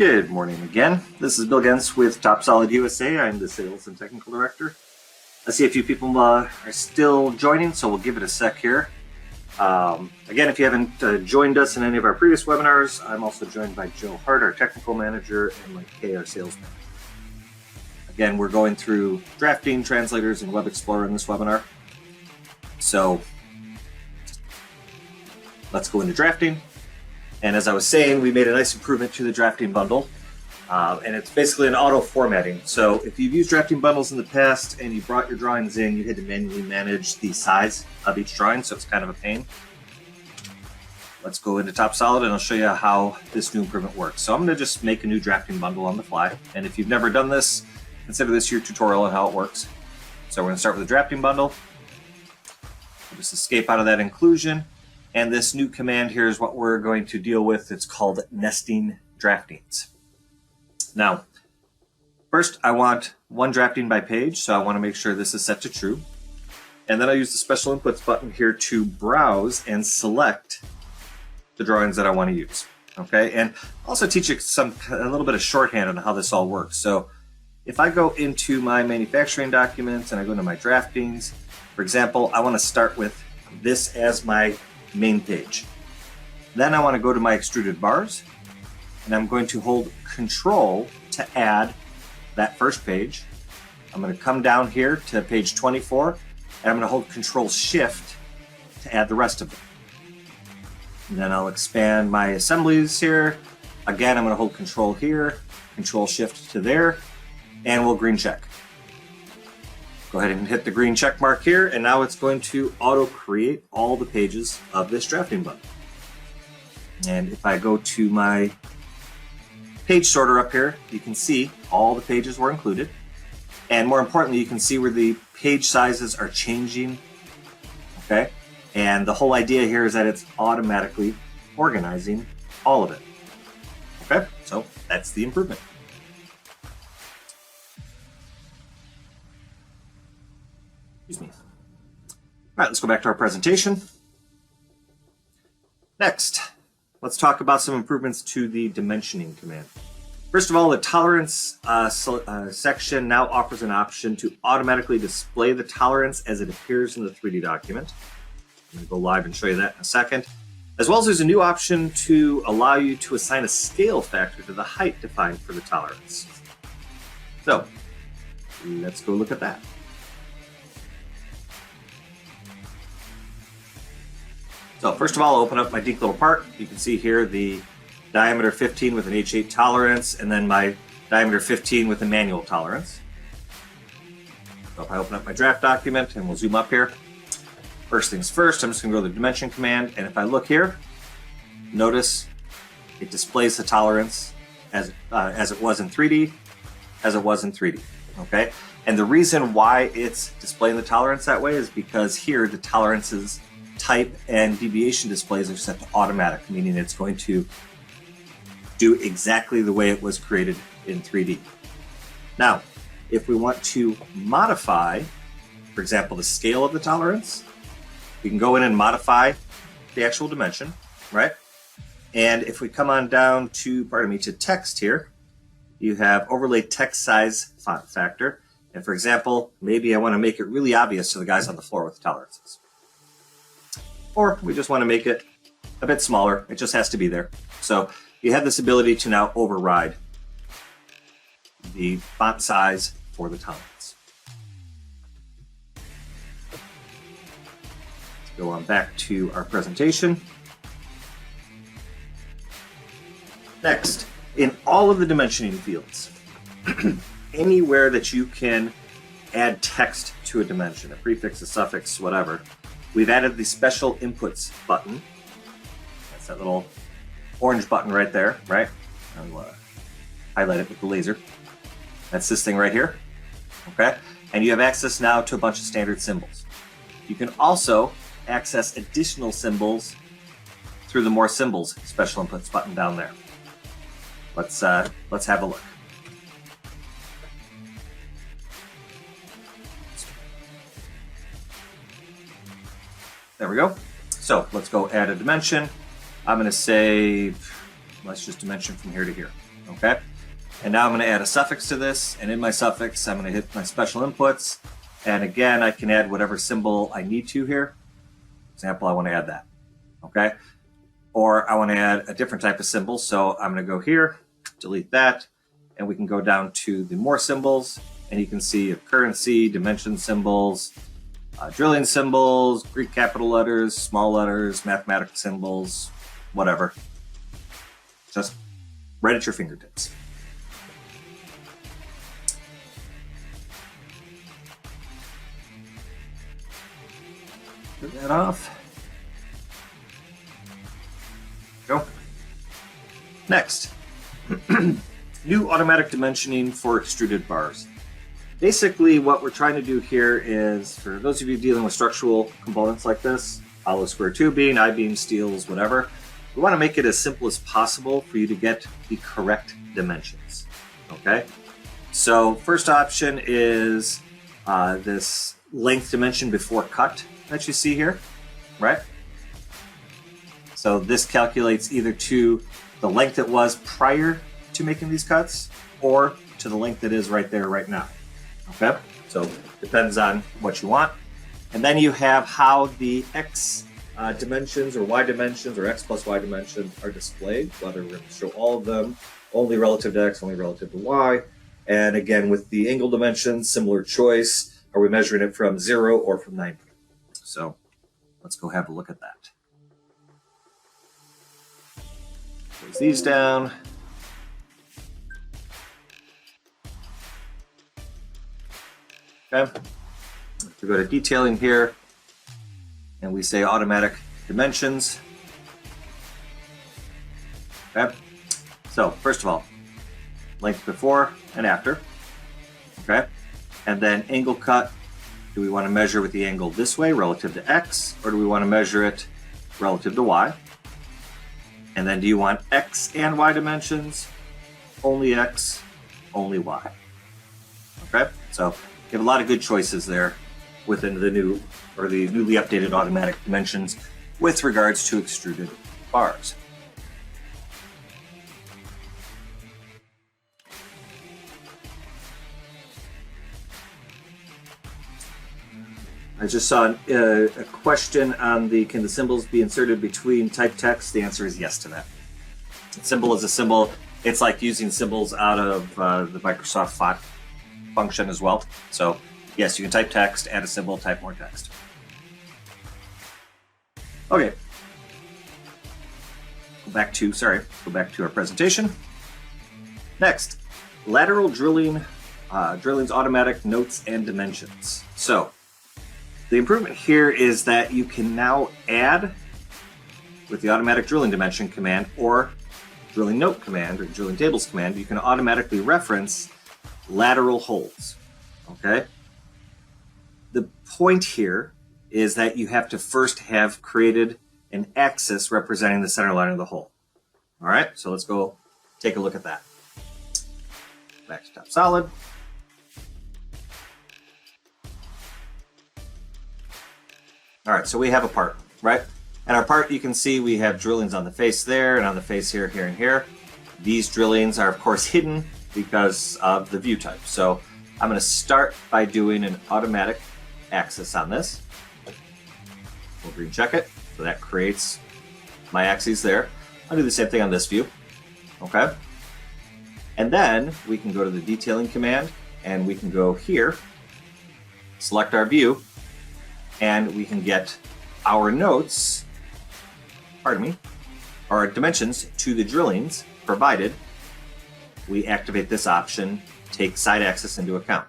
Good morning again. This is Bill Gens with TopSolid USA. I'm the Sales and Technical Director. I see a few people are still joining, so we'll give it a sec here. Again, if you haven't joined us in any of our previous webinars, I'm also joined by Joe Hart, our Technical Manager, and Mike Kay, our Sales Manager. Again, we're going through drafting, translators, and Web Explorer in this webinar. So let's go into drafting. And as I was saying, we made a nice improvement to the drafting bundle. And it's basically an auto formatting. So if you've used drafting bundles in the past and you brought your drawings in, you had to manually manage the size of each drawing, so it's kind of a pain. Let's go into TopSolid and I'll show you how this new improvement works. So I'm going to just make a new drafting bundle on the fly. And if you've never done this, consider this your tutorial on how it works. So we're going to start with the drafting bundle. We'll just escape out of that inclusion. And this new command here is what we're going to deal with. It's called nesting draftings. Now, first I want one drafting by page, so I want to make sure this is set to true. And then I'll use the special inputs button here to browse and select the drawings that I want to use. Okay, and also teach you a little bit of shorthand on how this all works. So if I go into my manufacturing documents and I go into my draftings, for example, I want to start with this as my main page. Then I want to go to my extruded bars, and I'm going to hold Control to add that first page. I'm going to come down here to page 24, and I'm going to hold Control Shift to add the rest of them. And then I'll expand my assemblies here. Again, I'm going to hold Control here, Control Shift to there, and we'll green check. Go ahead and hit the green check mark here, and now it's going to auto create all the pages of this drafting bundle. And if I go to my page sorter up here, you can see all the pages were included. And more importantly, you can see where the page sizes are changing. Okay. And the whole idea here is that it's automatically organizing all of it. Okay. So that's the improvement. Excuse me. All right, let's go back to our presentation. Next, let's talk about some improvements to the dimensioning command. First of all, the tolerance section now offers an option to automatically display the tolerance as it appears in the 3D document. I'm going to go live and show you that in a second. As well as there's a new option to allow you to assign a scale factor to the height defined for the tolerance. So let's go look at that. So first of all, I'll open up my Dink little part. You can see here the diameter 15 with an H8 tolerance, and then my diameter 15 with a manual tolerance. So if I open up my draft document, and we'll zoom up here. First things first, I'm just going to go to the dimension command, and if I look here, notice it displays the tolerance as it was in 3D, as it was in 3D. Okay, and the reason why it's displaying the tolerance that way is because here the tolerances type and deviation displays are set to automatic, meaning it's going to do exactly the way it was created in 3D. Now, if we want to modify, for example, the scale of the tolerance, we can go in and modify the actual dimension, right? And if we come on down to, to text here, you have overlay text size font factor. And for example, maybe I want to make it really obvious to the guys on the floor with tolerances. Or we just want to make it a bit smaller. It just has to be there. So you have this ability to now override the font size for the tolerance. Let's go on back to our presentation. Next, in all of the dimensioning fields, anywhere that you can add text to a dimension, a prefix, a suffix, whatever, we've added the special inputs button. That's that little orange button right there, right? I'll highlight it with the laser. That's this thing right here, okay? And you have access now to a bunch of standard symbols. You can also access additional symbols through the More Symbols special inputs button down there. Let's have a look. There we go. So let's go add a dimension. I'm going to say Let's just dimension from here to here, okay? And now I'm going to add a suffix to this, and in my suffix, I'm going to hit my special inputs, and again, I can add whatever symbol I need to here. For example, I want to add that, okay? Or I want to add a different type of symbol, so I'm going to go here, delete that, and we can go down to the more symbols, and you can see currency, dimension symbols, drilling symbols, Greek capital letters, small letters, mathematical symbols, whatever. Just right at your fingertips. Turn that off. Go. Next, new automatic dimensioning for extruded bars. Basically, what we're trying to do here is, for those of you dealing with structural components like this, hollow square tubing, I-beam, steels, whatever, we want to make it as simple as possible for you to get the correct dimensions, okay? So first option is this length dimension before cut that you see here, right? So this calculates either to the length it was prior to making these cuts or to the length it is right there right now. Okay, so depends on what you want. And then you have how the X dimensions or Y dimensions or X plus Y dimensions are displayed, whether we're going to show all of them, only relative to X, only relative to Y. And again, with the angle dimensions, similar choice. Are we measuring it from 0 or from 90? So let's go have a look at that. Close these down. Okay, we go to detailing here, and we say automatic dimensions. Okay, so first of all, length before and after. Okay, and then angle cut. Do we want to measure with the angle this way relative to X, or do we want to measure it relative to Y? And then do you want X and Y dimensions? Only X, only Y. Okay, so you have a lot of good choices there within the new or the newly updated automatic dimensions with regards to extruded bars. I just saw a question on can the symbols be inserted between typed text? The answer is yes to that. A symbol is a symbol. It's like using symbols out of the Microsoft font function as well. So yes, you can type text, add a symbol, type more text. Okay. Go back to our presentation. Next, lateral drilling, drilling's automatic notes and dimensions. So the improvement here is that you can now add with the automatic drilling dimension command or drilling note command or drilling tables command, you can automatically reference lateral holes, okay? The point here is that you have to first have created an axis representing the center line of the hole. All right, so let's go take a look at that. Back to TopSolid. All right, so we have a part, right? And our part, you can see we have drillings on the face there and on the face here, here, and here. These drillings are, of course, hidden because of the view type. So I'm going to start by doing an automatic axis on this. We'll green check it. So that creates my axes there. I'll do the same thing on this view. Okay. And then we can go to the detailing command and we can go here, select our view, and we can get our notes, our dimensions to the drillings provided we activate this option, take side axis into account,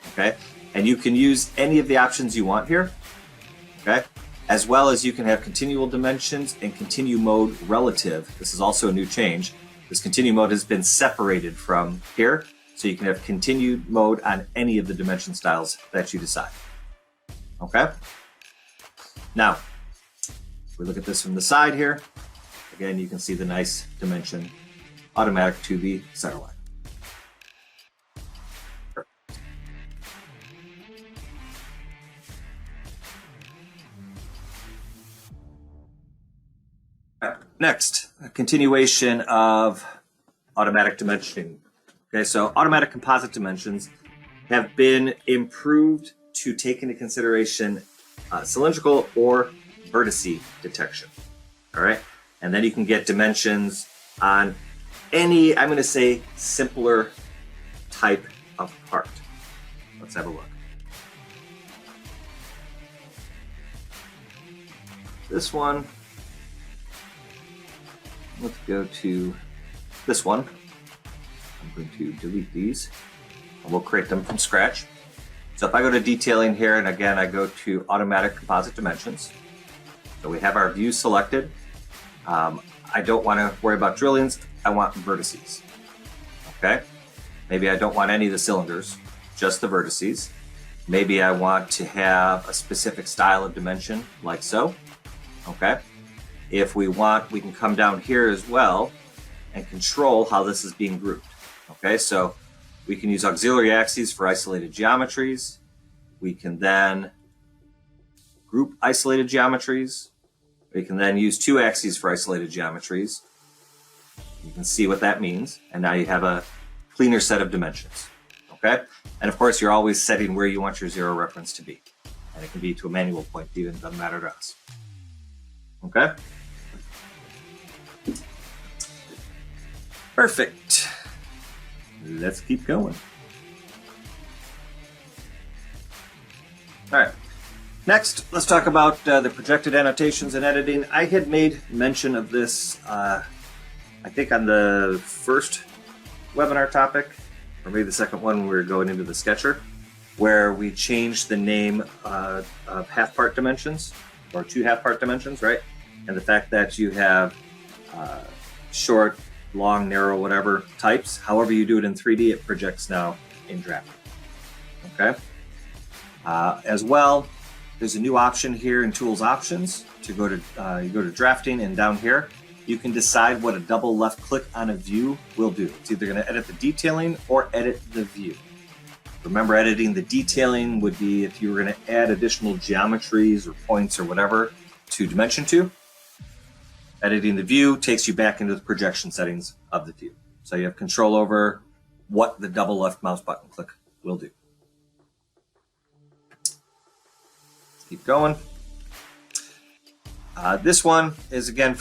okay? And you can use any of the options you want here, okay? As well as you can have continual dimensions and continue mode relative. This is also a new change. This continue mode has been separated from here, so you can have continued mode on any of the dimension styles that you decide, okay? Now, if we look at this from the side here, again, you can see the nice dimension automatic to the center line. Next, a continuation of automatic dimensioning. Okay, so automatic composite dimensions have been improved to take into consideration cylindrical or vertice detection. All right, and then you can get dimensions on any, I'm going to say, simpler type of part. Let's have a look. This one, let's go to this one. I'm going to delete these and we'll create them from scratch. So if I go to detailing here, and again, I go to automatic composite dimensions. So we have our view selected. I don't want to worry about drillings. I want vertices. Okay. Maybe I don't want any of the cylinders, just the vertices. Maybe I want to have a specific style of dimension like so. Okay. If we want, we can come down here as well and control how this is being grouped. Okay. So we can use auxiliary axes for isolated geometries. We can then group isolated geometries. We can then use 2 axes for isolated geometries. You can see what that means. And now you have a cleaner set of dimensions. Okay. And of course, you're always setting where you want your zero reference to be. And it can be to a manual point, even doesn't matter to us. Okay. Perfect. Let's keep going. All right. Next, let's talk about the projected annotations and editing. I had made mention of this, I think on the first webinar topic, or maybe the second one when we were going into the sketcher, where we changed the name of half-part dimensions, or 2 half-part dimensions, right? And the fact that you have short, long, narrow, whatever types. However you do it in 3D, it projects now in drafting. Okay. As well, there's a new option here in Tools Options to go to you go to Drafting, and down here you can decide what a double left click on a view will do. It's either going to edit the detailing or edit the view. Remember, editing the detailing would be if you were going to add additional geometries or points or whatever to dimension to. Editing the view takes you back into the projection settings of the view. So you have control over what the double left mouse button click will do. Let's keep going. This one is again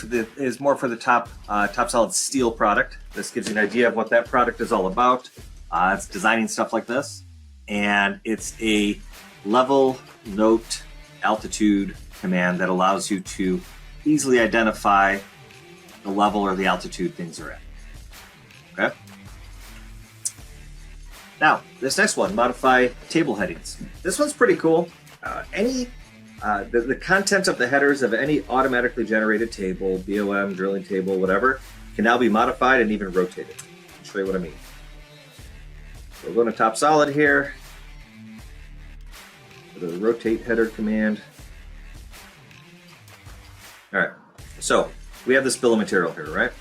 more for the TopSolid steel product. This gives you an idea of what that product is all about. It's designing stuff like this, and it's a level, note, altitude command that allows you to easily identify the level or the altitude things are at. Okay. Now, this next one, modify table headings. This one's pretty cool. The content of the headers of any automatically generated table, BOM, drilling table, whatever, can now be modified and even rotated. I'll show you what I mean. So we're going to TopSolid here. The rotate header command. All right, so we have this bill of material here, right?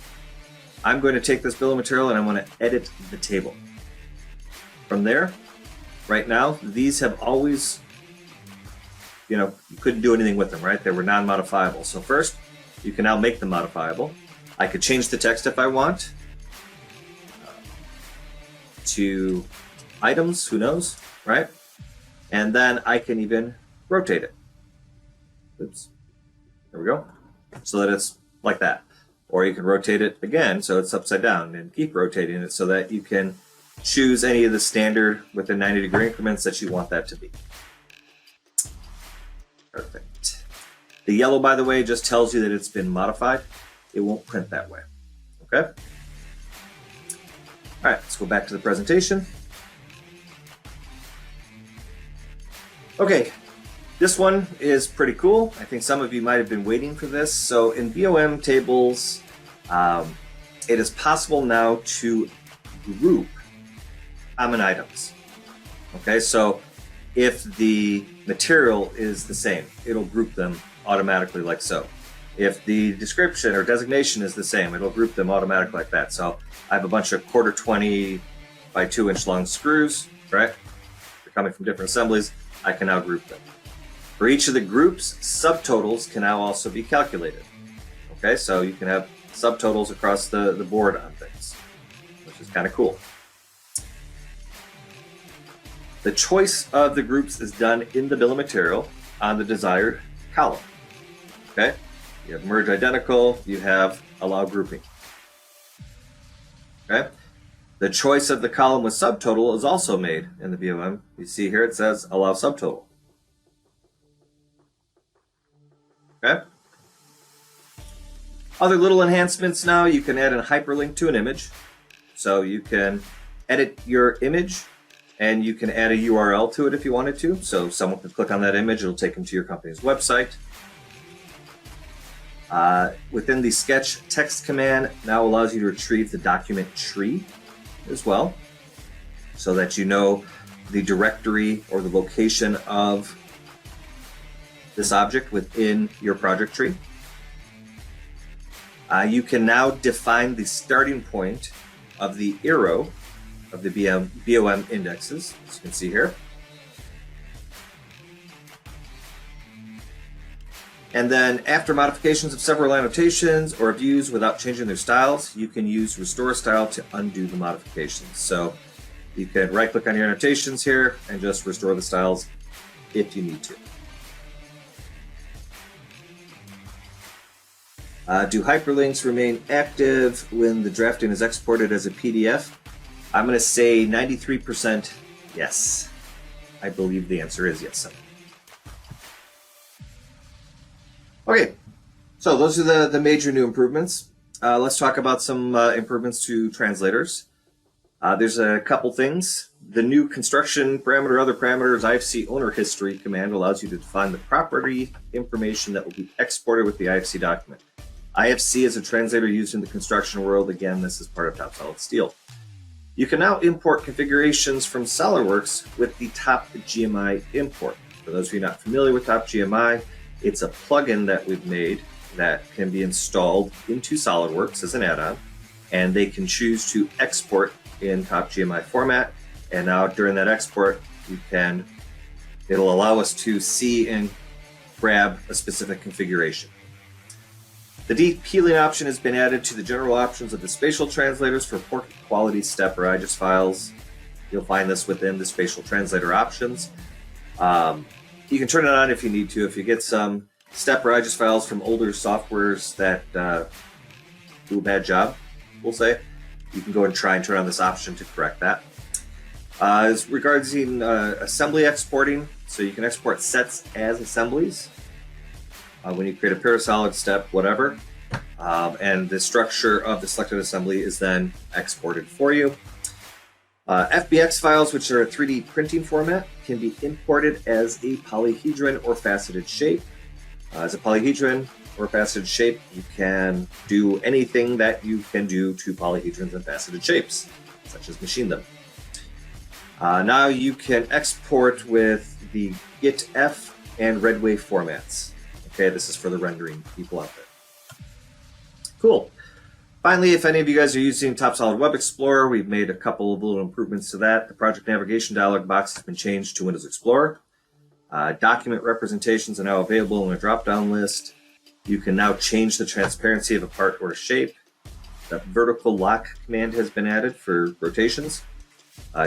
I'm going to take this bill of material and I want to edit the table. From there, right now, these have always, you couldn't do anything with them, right? They were non-modifiable. So first, you can now make them modifiable. I could change the text if I want to items, who knows, right? And then I can even rotate it. Oops, there we go. So that it's like that. Or you can rotate it again so it's upside down and keep rotating it so that you can choose any of the standard within 90-degree increments that you want that to be. Perfect. The yellow, by the way, just tells you that it's been modified. It won't print that way. Okay? All right, let's go back to the presentation. Okay. This one is pretty cool. I think some of you might have been waiting for this. So in BOM tables, it is possible now to group common items. Okay, so if the material is the same, it'll group them automatically like so. If the description or designation is the same, it'll group them automatically like that. So I have a bunch of 1/4-20 by 2-inch long screws, right? They're coming from different assemblies. I can now group them. For each of the groups, subtotals can now also be calculated. Okay, so you can have subtotals across the board on things, which is kind of cool. The choice of the groups is done in the bill of material on the desired column. Okay, you have merge identical, you have allow grouping. Okay, the choice of the column with subtotal is also made in the BOM. You see here it says allow subtotal. Okay. Other little enhancements now, you can add a hyperlink to an image. So you can edit your image and you can add a URL to it if you wanted to. So someone can click on that image, it'll take them to your company's website. Within the sketch text command now allows you to retrieve the document tree as well, so that you know the directory or the location of this object within your project tree. You can now define the starting point of the arrow of the BOM indexes, as you can see here. And then after modifications of several annotations or views without changing their styles, you can use restore style to undo the modifications. So you can right click on your annotations here and just restore the styles if you need to. Do hyperlinks remain active when the drafting is exported as a PDF? I'm going to say 93% yes. I believe the answer is yes. Okay, so those are the major new improvements. Let's talk about some improvements to translators. There's a couple things. The new construction parameter, other parameters, IFC owner history command allows you to define the property information that will be exported with the IFC document. IFC is a translator used in the construction world. Again, this is part of TopSolid Steel. You can now import configurations from SolidWorks with the TopGMI import. For those of you not familiar with TopGMI, it's a plugin that we've made that can be installed into SolidWorks as an add-on, and they can choose to export in TopGMI format. And now during that export, it'll allow us to see and grab a specific configuration. The deep peeling option has been added to the general options of the spatial translators for poor quality step or IGES files. You'll find this within the spatial translator options. You can turn it on if you need to. If you get some step or IGES files from older softwares that do a bad job, we'll say, you can go and try and turn on this option to correct that. As regards assembly exporting, so you can export sets as assemblies. When you create a parasolid step, whatever, and the structure of the selected assembly is then exported for you. FBX files, which are a 3D printing format, can be imported as a polyhedron or faceted shape. As a polyhedron or faceted shape, you can do anything that you can do to polyhedrons and faceted shapes, such as machine them. Now you can export with the GitF and Redwave formats. Okay, this is for the rendering people out there. Cool. Finally, if any of you guys are using TopSolid Web Explorer, we've made a couple of little improvements to that. The project navigation dialog box has been changed to Windows Explorer. Document representations are now available in a drop-down list. You can now change the transparency of a part or a shape. The vertical lock command has been added for rotations.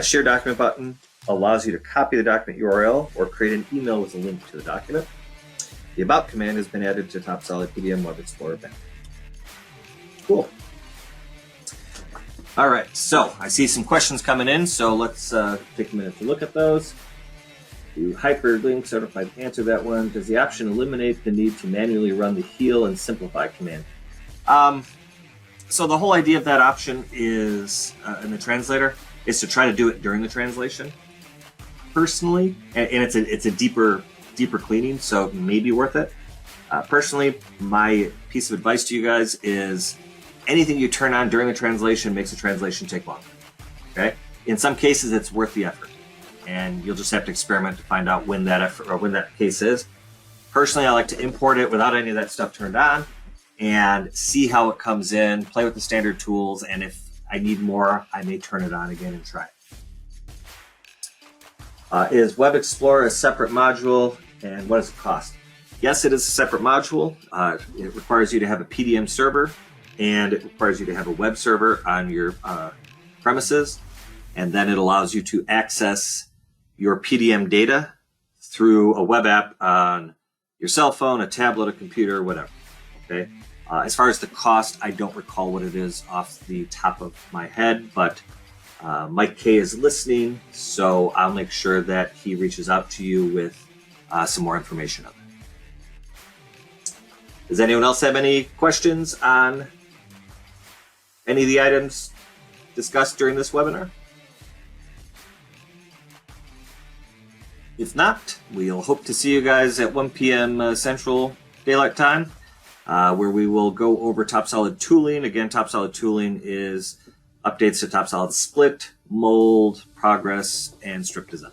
Share document button allows you to copy the document URL or create an email with a link to the document. The About command has been added to TopSolid PDM Web Explorer back. Cool. All right, so I see some questions coming in, so let's take a minute to look at those. Do hyperlinks, sort of I've answered that one. Does the option eliminate the need to manually run the heal and simplify command? So the whole idea of that option is, in the translator, is to try to do it during the translation. Personally, and it's a deeper cleaning, so it may be worth it. Personally, my piece of advice to you guys is anything you turn on during the translation makes the translation take longer. Okay? In some cases, it's worth the effort, and you'll just have to experiment to find out when that effort or when that case is. Personally, I like to import it without any of that stuff turned on and see how it comes in, play with the standard tools, and if I need more, I may turn it on again and try it. Is Web Explorer a separate module, and what does it cost? Yes, it is a separate module. It requires you to have a PDM server, and it requires you to have a web server on your premises, and then it allows you to access your PDM data through a web app on your cell phone, a tablet, a computer, whatever. Okay. As far as the cost, I don't recall what it is off the top of my head, but Mike K is listening, so I'll make sure that he reaches out to you with some more information on it. Does anyone else have any questions on any of the items discussed during this webinar? If not, we'll hope to see you guys at 1 p.m. Central Daylight Time, where we will go over TopSolid tooling. Again, TopSolid tooling is updates to TopSolid split, mold, progress, and strip design.